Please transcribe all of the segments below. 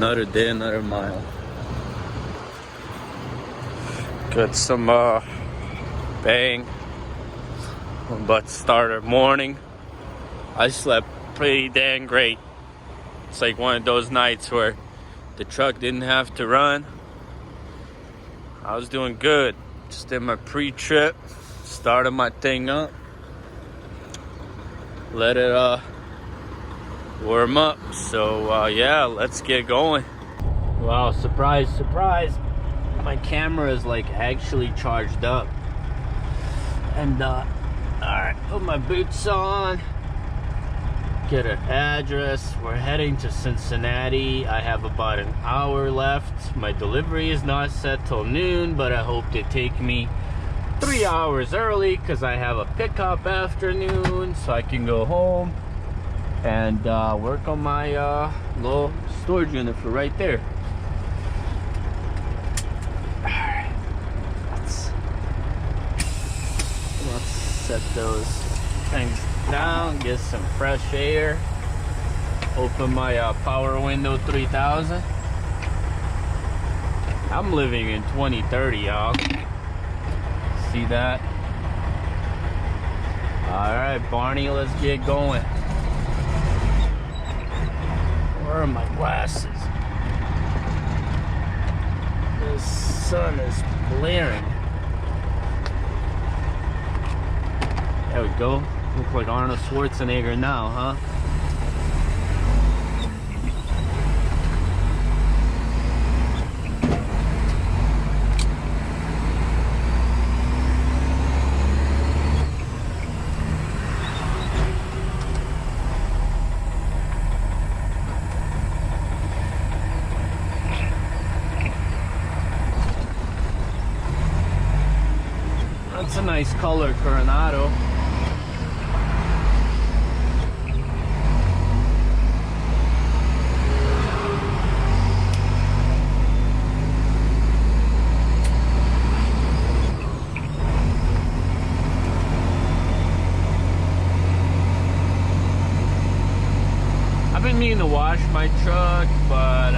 Another day, another mile. Got some bang. I'm about to start our morning. I slept pretty dang great. It's like one of those nights where the truck didn't have to run. I was doing good. Just did my pre-trip, started my thing up, let it warm up. So yeah, let's get going. Wow, surprise, surprise. My camera is like actually charged up. And alright, put my boots on, get an address. We're heading to Cincinnati. I have about an hour left. My delivery is not set till noon, but I hope they take me 3 hours early because I have a pickup afternoon, so I can go home and work on my little storage unit for right there. Alright, let's set those things down, get some fresh air, open my power window 3000. I'm living in 2030, y'all. See that? Alright, Barney, let's get going. Where are my glasses? The sun is blaring. There we go. Look like Arnold Schwarzenegger now, huh? That's a nice color, Coronado. I've been meaning to wash my truck, but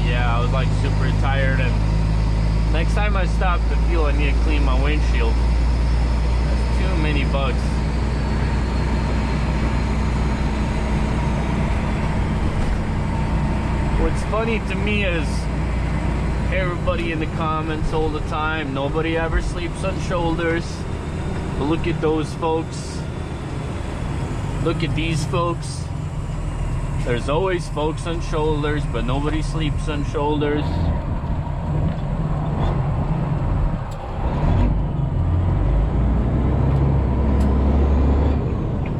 yeah, I was like super tired, and next time I stop to fuel, I need to clean my windshield. There's too many bugs. What's funny to me is everybody in the comments all the time, nobody ever sleeps on shoulders. But look at those folks. Look at these folks. There's always folks on shoulders, but nobody sleeps on shoulders.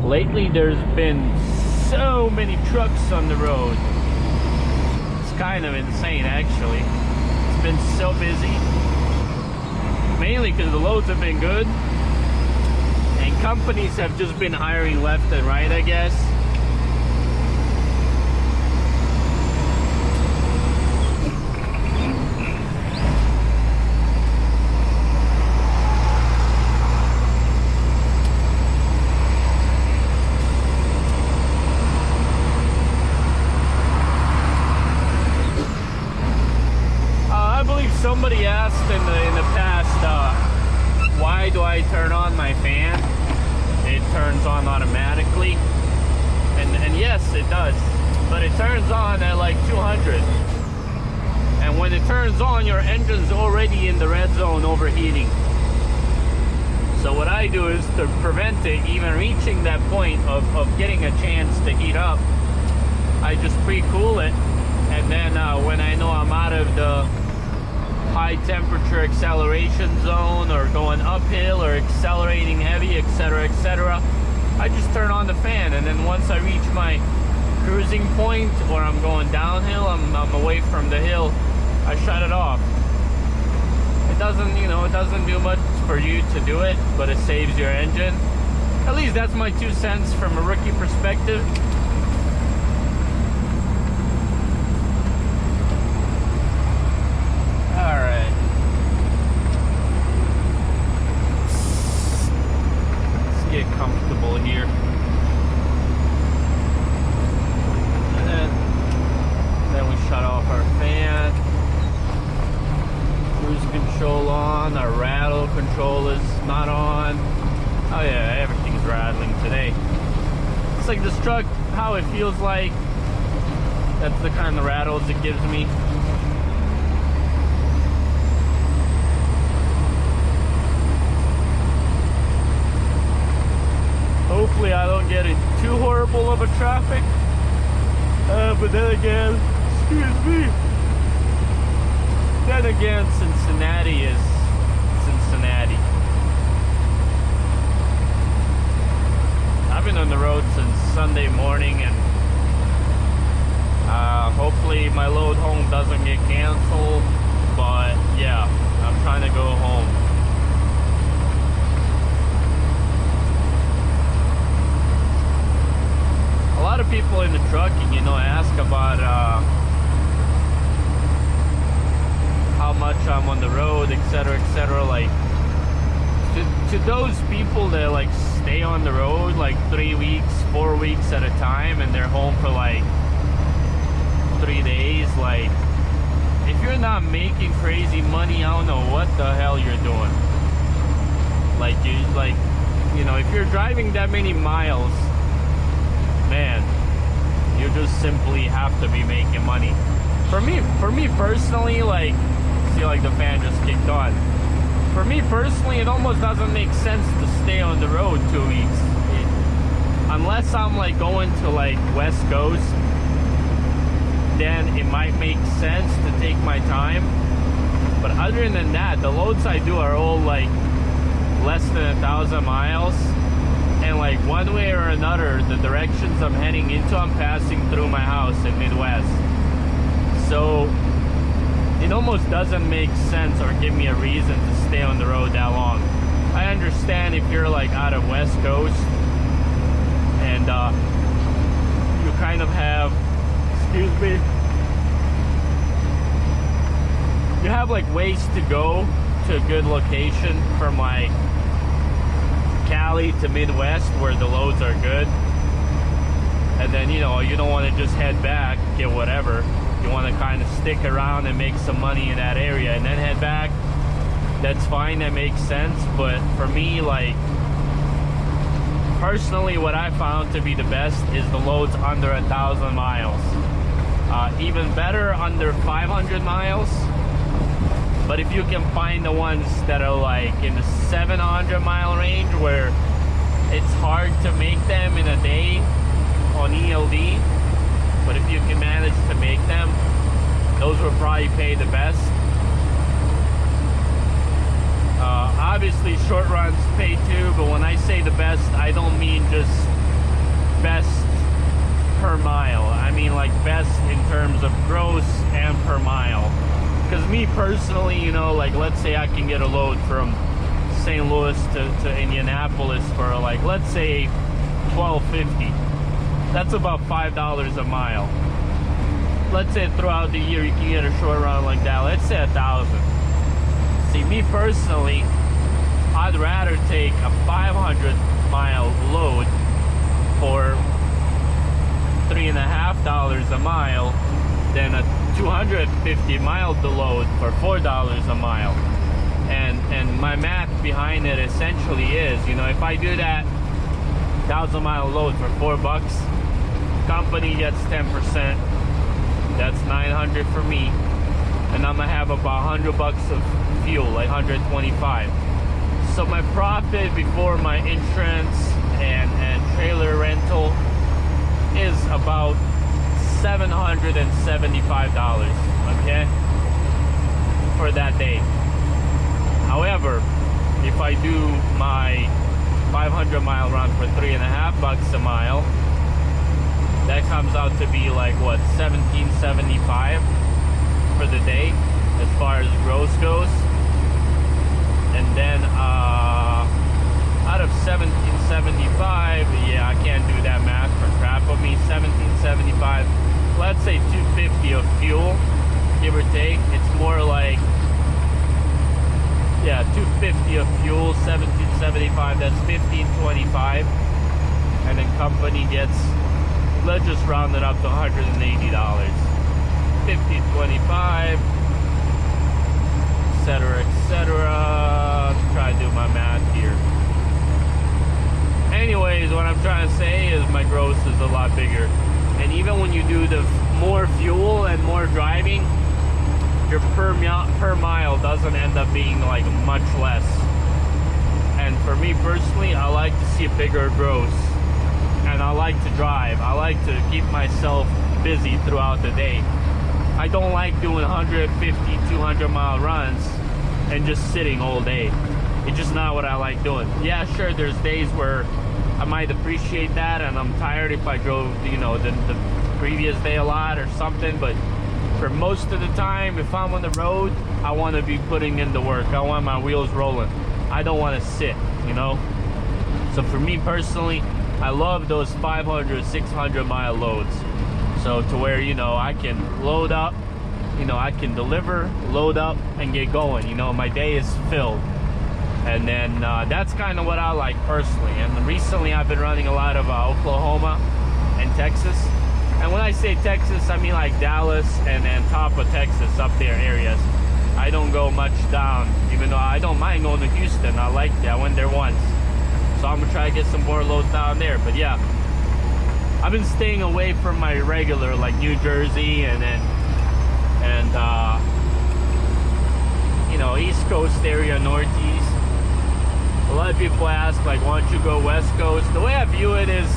Lately, there's been so many trucks on the road. It's kind of insane, actually. It's been so busy. Mainly because the loads have been good. And companies have just been hiring left and right, I guess. Somebody asked in the past, why do I turn on my fan? It turns on automatically, and yes, it does, but it turns on at like 200, and when it turns on, your engine's already in the red zone overheating. So what I do is to prevent it even reaching that point of getting a chance to heat up, I just pre-cool it, and then when I know I'm out of the high temperature acceleration zone or going uphill or accelerating heavy, etc., I just turn on the fan, and then once I reach my cruising point or I'm going downhill, I'm away from the hill, I shut it off. It doesn't, you know, it doesn't do much for you to do it, but it saves your engine. At least that's my 2 cents from a rookie perspective. Alright. Let's get comfortable here. And then we shut off our fan. not on. Oh yeah, everything's rattling today. It's like this truck, how it feels like. That's the kind of rattles it gives me. Hopefully I don't get in too horrible of a traffic. But then again, excuse me. Then again, Cincinnati is Cincinnati. I've been on the road since Sunday morning, and hopefully my load home doesn't get canceled. But yeah, I'm trying to go home. A lot of people in the trucking, you know, ask about how much I'm on the road, etc., etc. Like, to those people that like stay on the road like 3 weeks, 4 weeks at a time, and they're home for like 3 days, like, if you're not making crazy money, I don't know what the hell you're doing. Like, you know, if you're driving that many miles, man, you just simply have to be making money. For me personally, like, see, like the fan just kicked on. For me personally, it almost doesn't make sense to stay on the road 2 weeks. Unless I'm like going to like West Coast, then it might make sense to take my time. But other than that, the loads I do are all like less than 1,000 miles. And like one way or another, the directions I'm heading into, I'm passing through my house in Midwest. So it almost doesn't make sense or give me a reason to stay on the road that long. I understand if you're like out of West Coast and you kind of have, excuse me, you have like ways to go to a good location from like Cali to Midwest where the loads are good, and then, you know, you don't want to just head back, get whatever. You want to kind of stick around and make some money in that area and then head back. That's fine, that makes sense. But for me, like, personally, what I found to be the best is the loads under 1,000 miles. Even better under 500 miles. But if you can find the ones that are like in the 700 mile range where it's hard to make them in a day on ELD, but if you can manage to make them, those will probably pay the best. Obviously short runs pay too, but when I say the best, I don't mean just best per mile. I mean like best in terms of gross and per mile. Because me personally, you know, like, let's say I can get a load from St. Louis to Indianapolis for like, let's say $12.50. That's about $5 a mile. Let's say throughout the year you can get a short run like that. Let's say 1,000. See, me personally, I'd rather take a 500 mile load for $3.50 a mile than a 250 mile load for $4 a mile. And my math behind it essentially is, you know, if I do that 1,000 mile load for $4, company gets 10%. That's $900 for me, and I'm gonna have about $100 of fuel, like $125. So my profit before my insurance and trailer rental is about $775, okay, for that day. However, if I do my 500 mile run for $3.50 a mile, that comes out to be like what, $1775 for the day as far as gross goes. And then out of $1775, yeah, I can't do that math for crap of me. $1775, let's say $250 of fuel, give or take. It's more like, yeah, $250 of fuel, $1775, that's $1525. And then company gets, let's just round it up to $180. $1525, etc., etc. try to do my math here. Anyways, what I'm trying to say is my gross is a lot bigger. And even when you do the more fuel and more driving, your per mile doesn't end up being like much less. And for me personally, I like to see a bigger gross. And I like to drive. I like to keep myself busy throughout the day. I don't like doing 150, 200 mile runs and just sitting all day. It's just not what I like doing. Yeah, sure, there's days where I might appreciate that and I'm tired if I drove, you know, the previous day a lot or something, but for most of the time, if I'm on the road, I want to be putting in the work. I want my wheels rolling. I don't want to sit, you know? So for me personally, I love those 500, 600 mile loads. So to where, you know, I can load up, you know, I can deliver, load up, and get going. You know, my day is filled. And then that's kind of what I like personally. And recently I've been running a lot of Oklahoma and Texas. And when I say Texas, I mean like Dallas and then top of Texas, up there areas. I don't go much down, even though I don't mind going to Houston. I like that. I went there once. So I'm gonna try to get some more loads down there. But yeah, I've been staying away from my regular, like New Jersey and you know, East Coast area, Northeast. A lot of people ask, like, why don't you go West Coast? The way I view it is,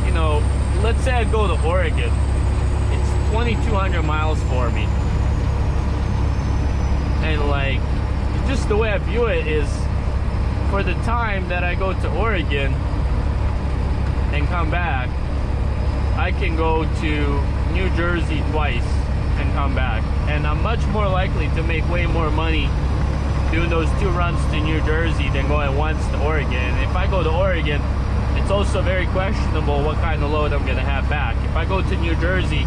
you know, let's say I go to Oregon. It's 2,200 miles for me. And like, just the way I view it is, for the time that I go to Oregon and come back, I can go to New Jersey twice and come back. And I'm much more likely to make way more money doing those 2 runs to New Jersey than going once to Oregon. And if I go to Oregon, it's also very questionable what kind of load I'm gonna have back. If I go to New Jersey,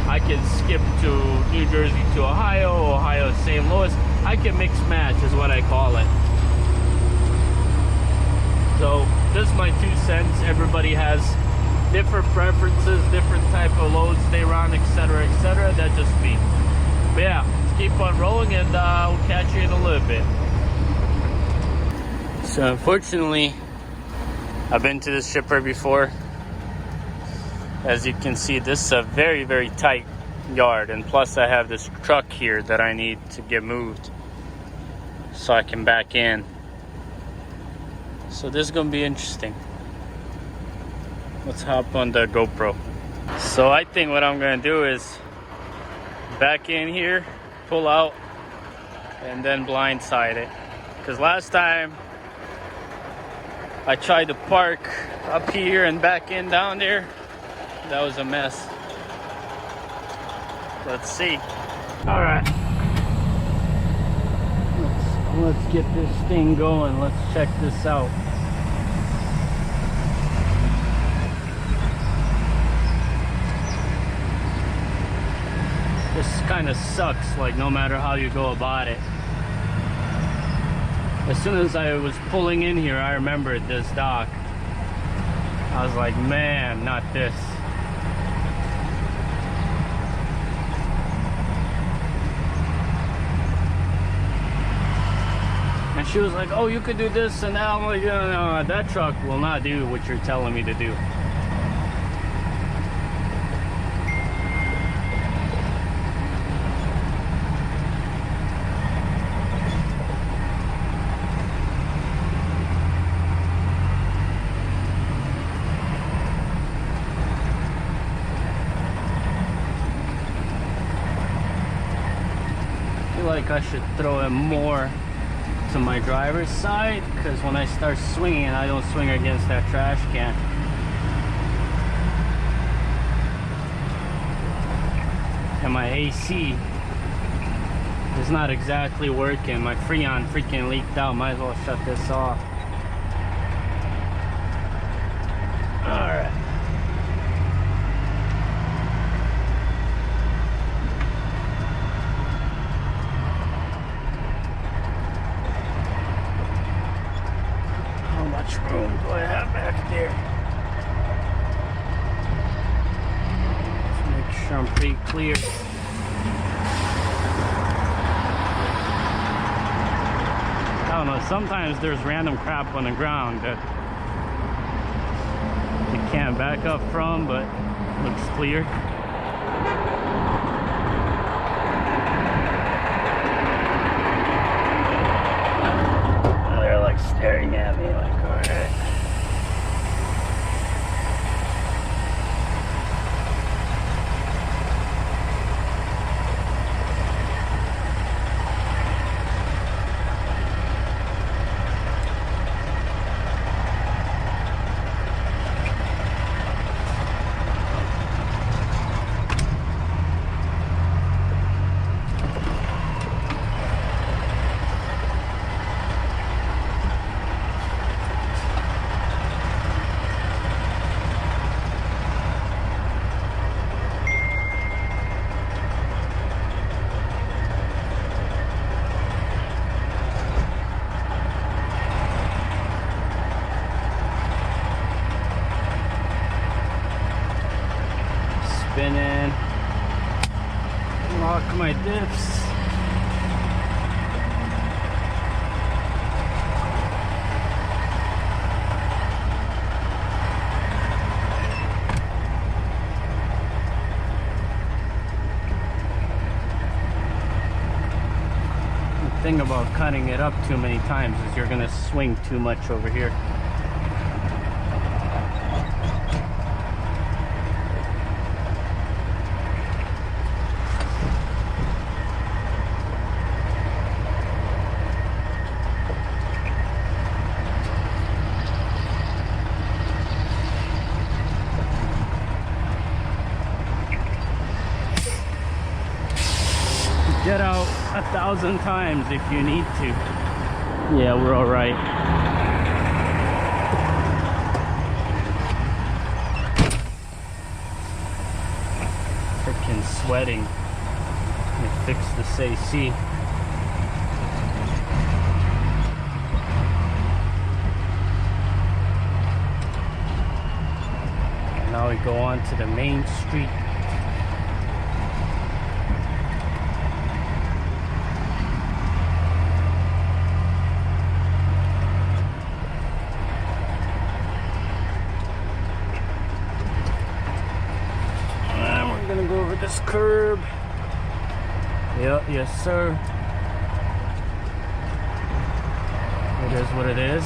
I can skip to New Jersey to Ohio, Ohio to St. Louis. I can mix match is what I call it. So this is my 2 cents. Everybody has different preferences, different type of loads they run, etc., etc. That's just me. But yeah, let's keep on rolling and we'll catch you in a little bit. So unfortunately, I've been to this shipper before. As you can see, this is a very, very tight yard, and plus I have this truck here that I need to get moved so I can back in. So this is gonna be interesting. Let's hop on the GoPro. So I think what I'm gonna do is back in here, pull out, and then blindside it. Because last time I tried to park up here and back in down there, that was a mess. Let's see. All right. Let's get this thing going. Let's check this out. This kind of sucks, like no matter how you go about it. As soon as I was pulling in here, I remembered this dock. I was like, man, not this. And she was like, oh, you could do this and that. I'm like, no, that truck will not do what you're telling me to do. I feel like I should throw it more to my driver's side, because when I start swinging, I don't swing against that trash can. And my AC is not exactly working. My Freon freaking leaked out. Might as well shut this off. Alright. How much room do I have back there? Let's make sure I'm pretty clear. sometimes there's random crap on the ground that you can't back up from, but looks clear. They're like staring at me like, alright. Spinning, lock my diffs. The thing about cutting it up too many times is you're gonna swing too much over here. Get out 1,000 times if you need to. Yeah, we're all right. Freaking sweating. Let me fix this AC. And now we go on to the main street. Go over this curb. Yep, yes sir. It is what it is.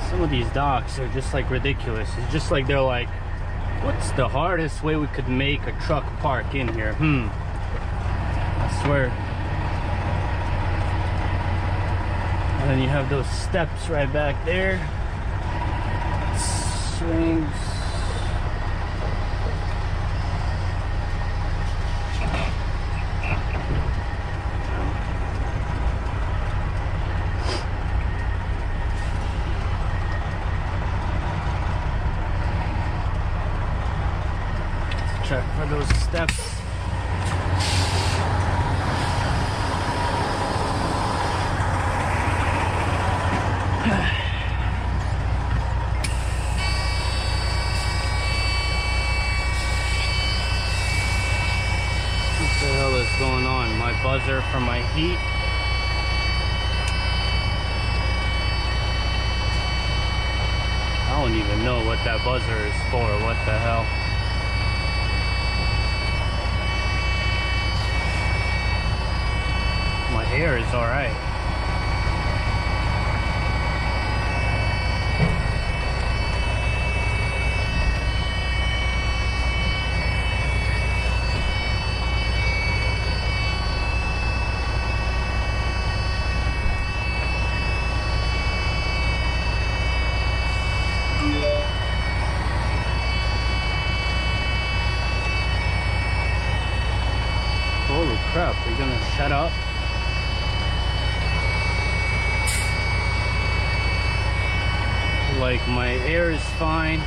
Some of these docks are just like ridiculous. It's just like they're like, what's the hardest way we could make a truck park in here? I swear. And then you have those steps right back there. Swings. Check for those steps. What the hell is going on? My buzzer for my heat. Oh don't even know what that buzzer is for. What the hell? My hair is alright. Holy crap, are you gonna shut up? Like, my air is fine.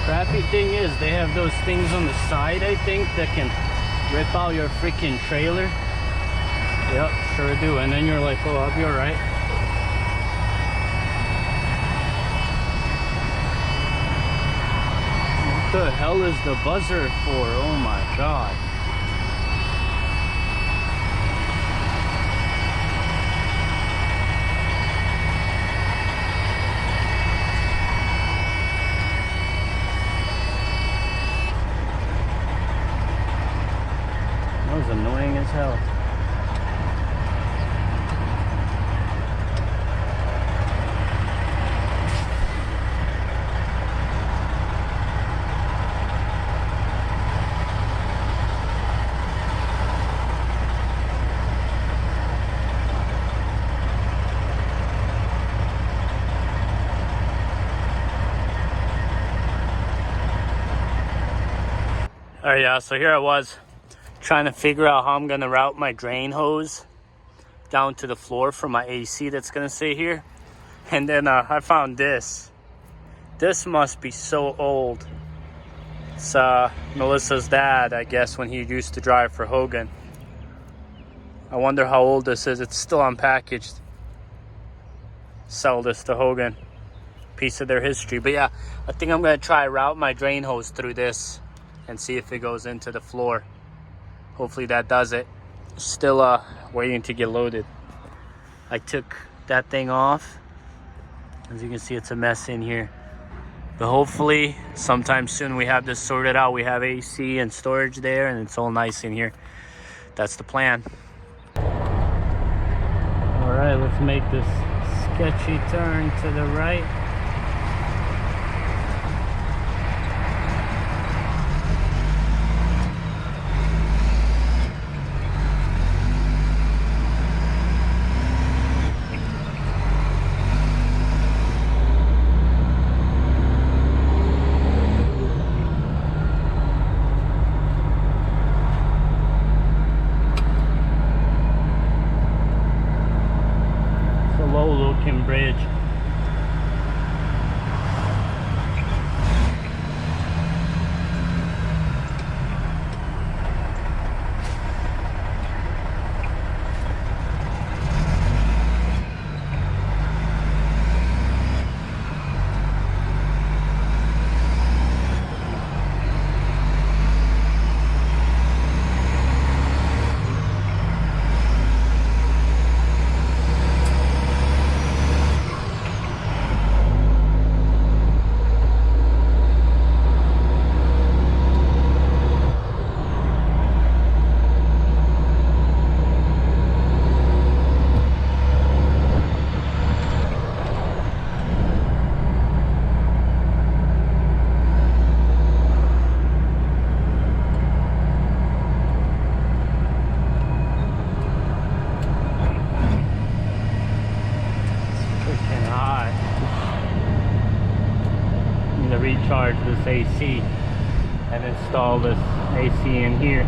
Crappy thing is, they have those things on the side, I think, that can rip out your freaking trailer. Yep, sure do. And then you're like, oh, I'll be alright. What the hell is the buzzer for? Oh my god. That was annoying as hell. Alright, yeah, so here I was trying to figure out how I'm gonna route my drain hose down to the floor for my AC that's gonna stay here. And then I found this. This must be so old. It's Melissa's dad, I guess, when he used to drive for Hogan. I wonder how old this is. It's still unpackaged. Sell this to Hogan. Piece of their history. But yeah, I think I'm gonna try route my drain hose through this and see if it goes into the floor. Hopefully that does it. Still waiting to get loaded. I took that thing off. As you can see, it's a mess in here. But hopefully sometime soon we have this sorted out. We have AC and storage there, and it's all nice in here. That's the plan. All right, let's make this sketchy turn to the right. Looking bridge. Recharge this AC. and install this AC in here.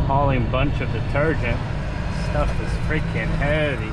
Hauling a bunch of detergent. Stuff is freaking heavy.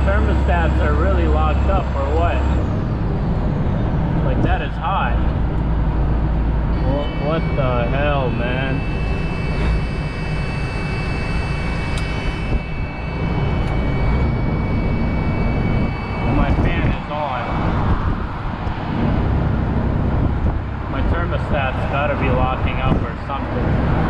thermostats are really locked up or what? Like, that is hot. What the hell, man? My fan is on. My thermostat's gotta be locking up or something.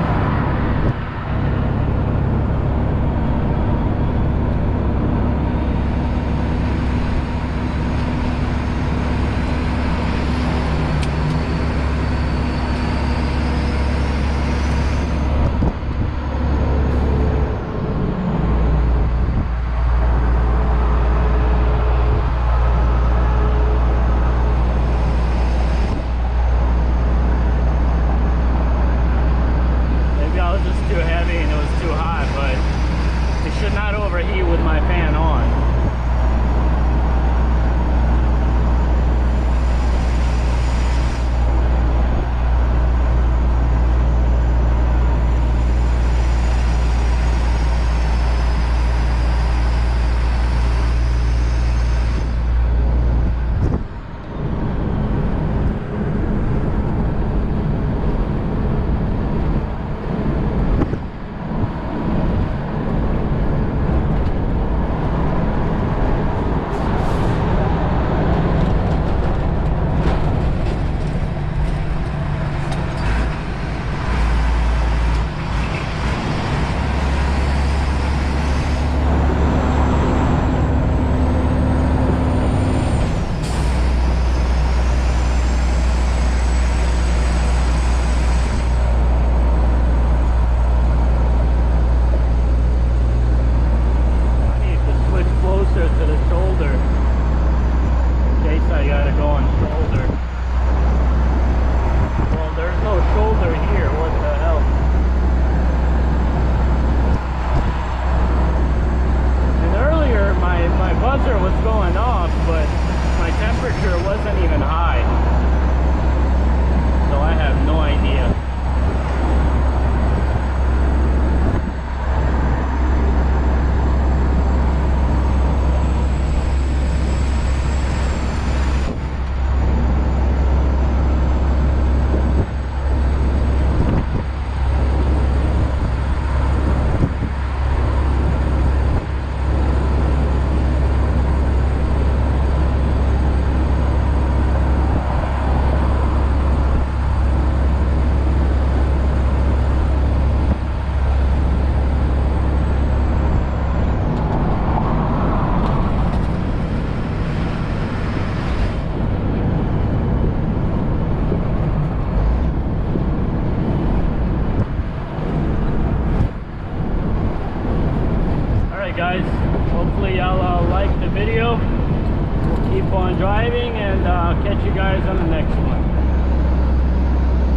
guys, hopefully y'all like the video. We'll keep on driving and catch you guys on the next one.